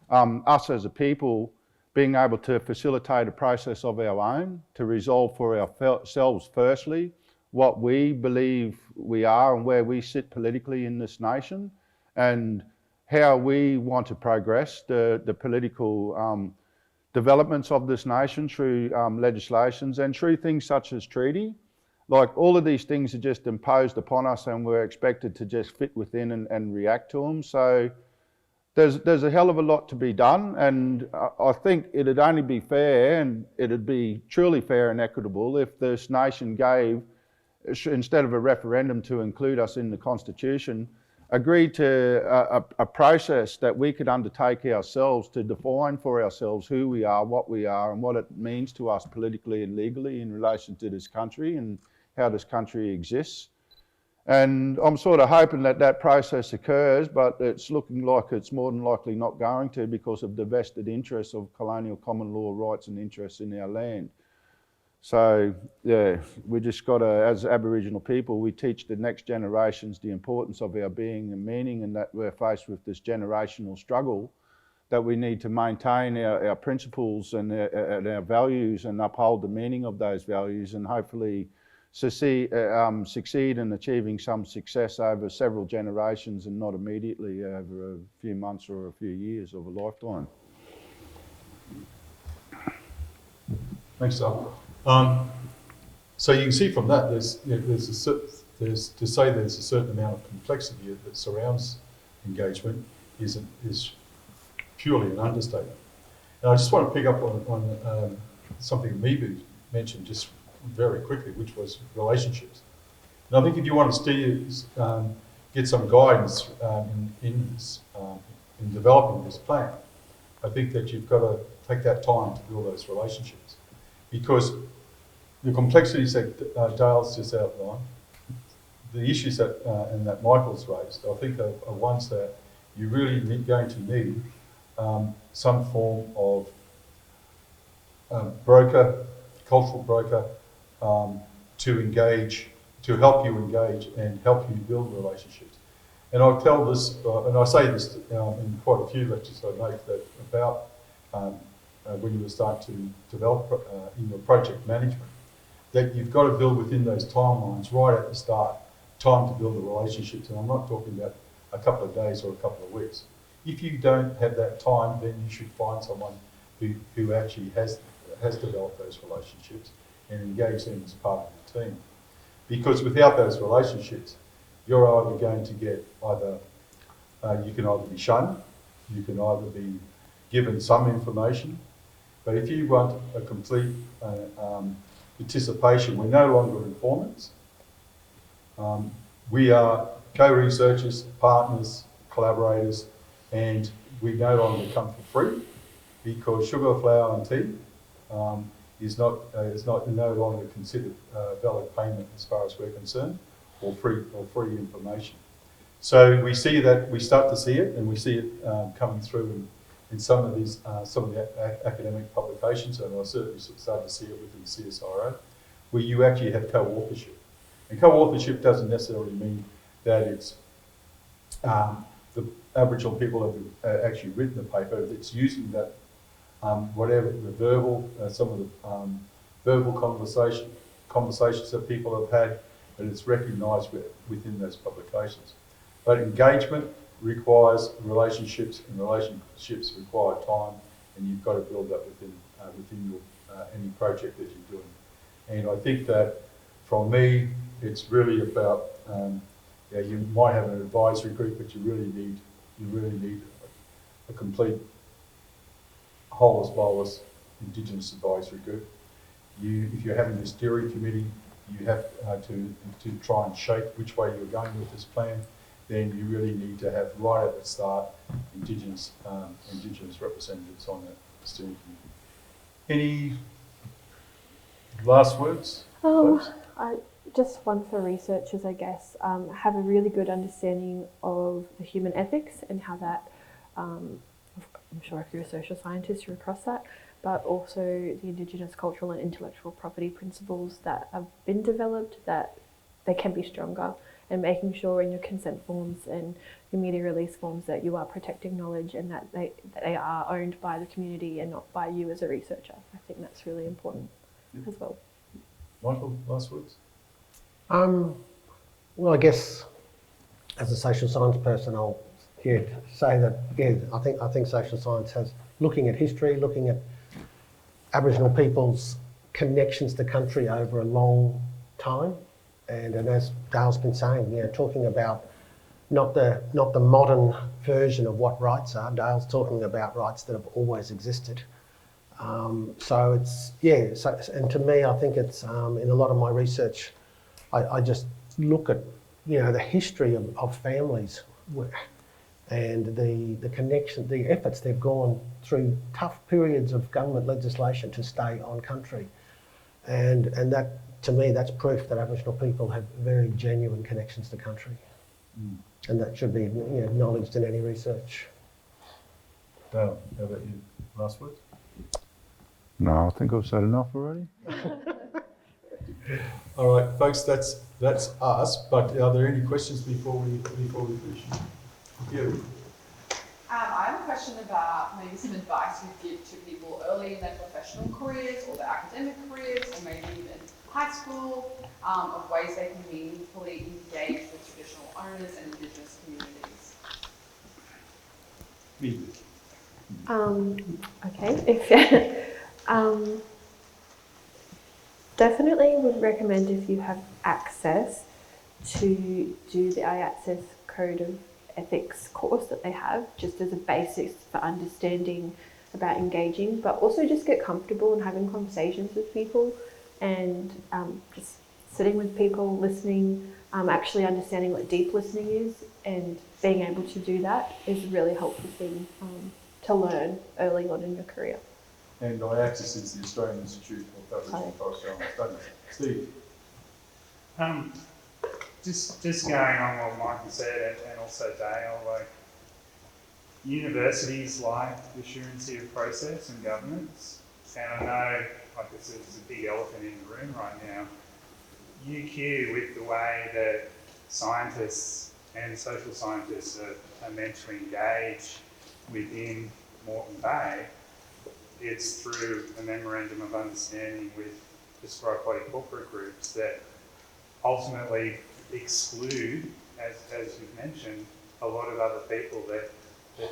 us as a people being able to facilitate a process of our own, to resolve for ourselves firstly what we believe we are and where we sit politically in this nation, and how we want to progress the political developments of this nation through legislations and through things such as treaty. Like, all of these things are just imposed upon us, and we're expected to just fit within and react to them. So there's a hell of a lot to be done, and I think it'd only be fair, and it'd be truly fair and equitable if this nation gave, instead of a referendum to include us in the Constitution, agreed to a process that we could undertake ourselves to define for ourselves who we are, and what it means to us politically and legally in relation to this country and how this country exists. And I'm sort of hoping that that process occurs, but it's looking like it's more than likely not going to, because of the vested interests of colonial common law rights and interests in our land. So, yeah, we just got to, as Aboriginal people, we teach the next generations the importance of our being and meaning, and that we're faced with this generational struggle, that we need to maintain our principles and our values and uphold the meaning of those values, and hopefully succeed in achieving some success over several generations and not immediately over a few months or a few years of a lifetime. Thanks, Al. So you can see from that there's a certain amount of complexity that surrounds engagement is purely an understatement. And I just want to pick up on something Mibu mentioned just very quickly, which was relationships. And I think if you want to get some guidance in developing this plan, I think that you've got to take that time to build those relationships, because the complexities that Dale's just outlined, the issues that and that Michael's raised, I think are ones that you're really going to need some form of cultural broker, to engage, to help you engage and help you build relationships. And I tell this, and I say this in quite a few lectures I make, that about when you start to develop in your project management, that you've got to build within those timelines right at the start, time to build the relationships. And I'm not talking about a couple of days or a couple of weeks. If you don't have that time, then you should find someone who actually has developed those relationships and engage them as part of the team. Because without those relationships, you're either going to get you can either be shunned, you can either be given some information, but if you want a complete participation, we're no longer informants. We are co-researchers, partners, collaborators, and we no longer come for free, because sugar, flour and tea is no longer considered valid payment as far as we're concerned, or free information. So we see that, we start to see it, and we see it coming through in some of the academic publications, and I certainly started to see it within CSIRO, where you actually have co-authorship. And co-authorship doesn't necessarily mean that it's the Aboriginal people have actually written the paper. It's using that whatever the verbal, some of the verbal conversations that people have had, and it's recognised within those publications. But engagement requires relationships, and relationships require time, and you've got to build that within your any project that you're doing. And I think that, from me, it's really about you might have an advisory group, but you really need a complete holus bolus Indigenous advisory group. If you're having this steering committee, you have to try and shape which way you're going with this plan. Then you really need to have right at the start Indigenous representatives on that steering committee. Any last words? Just one for researchers, I guess. Have a really good understanding of the human ethics and how that, I'm sure if you're a social scientist, you're across that, but also the Indigenous cultural and intellectual property principles that have been developed, that they can be stronger, and making sure in your consent forms and your media release forms that you are protecting knowledge and that they are owned by the community and not by you as a researcher. I think that's really important as well. Michael, last words? Well, I guess as a social science person, I'll say that I think social science has, looking at history, looking at Aboriginal people's connections to country over a long time, and as Dale's been saying, talking about not the modern version of what rights are. Dale's talking about rights that have always existed. So it's and to me, I think it's in a lot of my research, I just look at the history of families and the connection, the efforts they've gone through tough periods of government legislation to stay on country, and that, to me, that's proof that Aboriginal people have very genuine connections to country, and that should be acknowledged in any research. Dale, how about you? Last words? No, I think I've said enough already. All right, folks, that's us. But are there any questions before we finish? Yeah. I have a question about maybe some advice you'd give to people early in their professional careers or their academic careers, or maybe even high school, of ways they can meaningfully engage with traditional owners and Indigenous communities. Okay. Definitely would recommend, if you have access, to do the IATSES Code of Ethics course that they have, just as a basis for understanding about engaging, but also just get comfortable in having conversations with people and just sitting with people, listening, actually understanding what deep listening is, and being able to do that is a really helpful thing to learn early on in your career. And IATSES is the Australian Institute of Aboriginal and Torres Strait Studies. Steve? Just going on what Michael said, and also Dale, like, universities like the assurancy of process and governance, and I know, like, this is a big elephant in the room right now, UQ, with the way that scientists and social scientists are meant to engage within Moreton Bay, it's through a memorandum of understanding with prescribed body corporate groups that ultimately exclude, as you've mentioned, a lot of other people that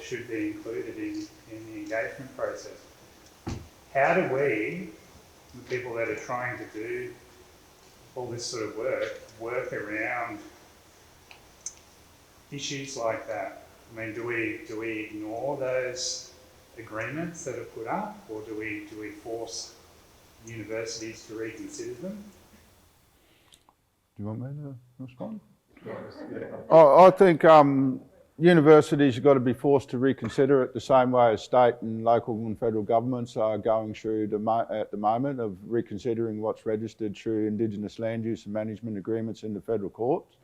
should be included in the engagement process. How do we, the people that are trying to do all this sort of work around issues like that? I mean, do we ignore those agreements that are put up, or do we force universities to reconsider them? Do you want me to respond? I think universities have got to be forced to reconsider it the same way as state and local and federal governments are going through at the moment of reconsidering what's registered through Indigenous land use and management agreements in the federal courts.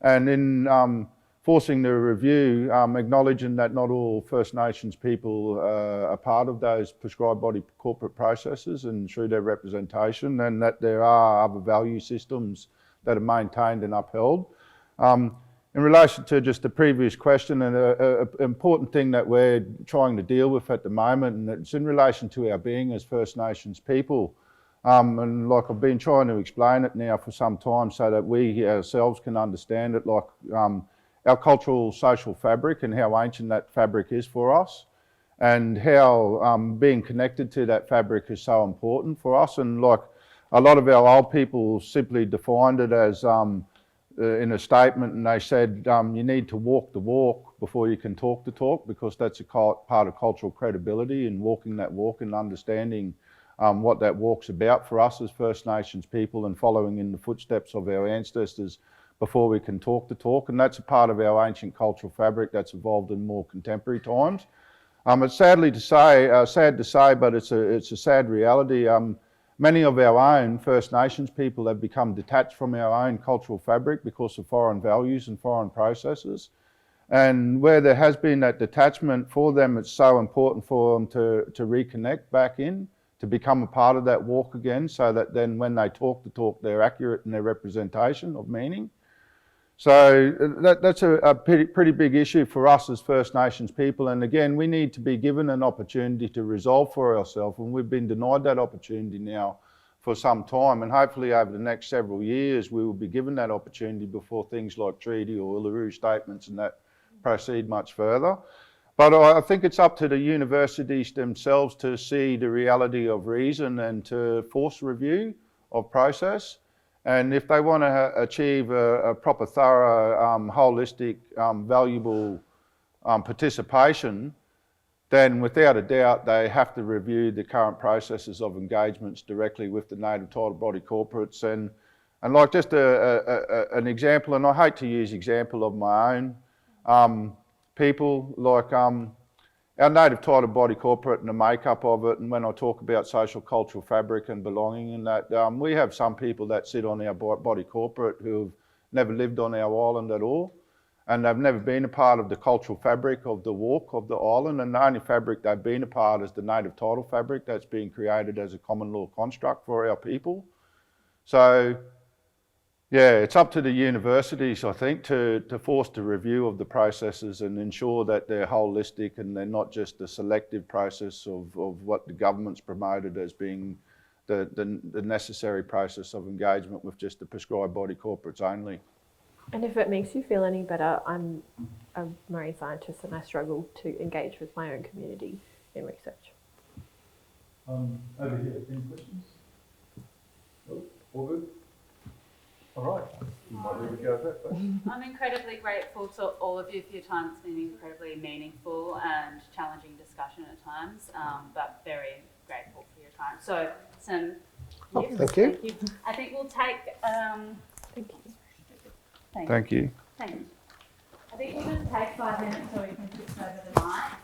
And in forcing the review, acknowledging that not all First Nations people are part of those prescribed body corporate processes and through their representation, and that there are other value systems that are maintained and upheld. In relation to just the previous question, and an important thing that we're trying to deal with at the moment, and it's in relation to our being as First Nations people. And like I've been trying to explain it now for some time so that we ourselves can understand it, like our cultural social fabric and how ancient that fabric is for us, and how being connected to that fabric is so important for us. And like a lot of our old people simply defined it as in a statement, and they said you need to walk the walk before you can talk the talk, because that's a part of cultural credibility, and walking that walk and understanding what that walk's about for us as First Nations people, and following in the footsteps of our ancestors before we can talk the talk. And that's a part of our ancient cultural fabric that's evolved in more contemporary times. It's sad to say, but it's a sad reality. Many of our own First Nations people have become detached from our own cultural fabric because of foreign values and foreign processes. And where there has been that detachment for them, it's so important for them to reconnect back in, to become a part of that walk again, so that then when they talk the talk, they're accurate in their representation of meaning. So that's a pretty big issue for us as First Nations people. And again, we need to be given an opportunity to resolve for ourselves, and we've been denied that opportunity now for some time. And hopefully over the next several years, we will be given that opportunity before things like treaty or Uluru statements and that proceed much further. But I think it's up to the universities themselves to see the reality of reason and to force review of process. And if they want to achieve a proper, thorough, holistic, valuable participation, then without a doubt they have to review the current processes of engagements directly with the native title body corporates. And like just an example, and I hate to use example of my own people, like our native title body corporate and the makeup of it, and when I talk about social cultural fabric and belonging and that, we have some people that sit on our body corporate who've never lived on our island at all, and they've never been a part of the cultural fabric of the walk of the island, and the only fabric they've been a part is the native title fabric that's been created as a common law construct for our people. So yeah, it's up to the universities, I think, to force the review of the processes and ensure that they're holistic and they're not just a selective process of what the government's promoted as being the necessary process of engagement with just the prescribed body corporates only. And if it makes you feel any better, I'm a marine scientist and I struggle to engage with my own community in research. Over here, any questions? No? All good? All right. You might leave it go at that, but. I'm incredibly grateful to all of you for your time. It's been incredibly meaningful and challenging discussion at times, but very grateful for your time. So, some Oh, thank you. Thank you. I think we'll take. Thank you. Thank you. Thank you. I think we'll just take 5 minutes so we can fix over the mic.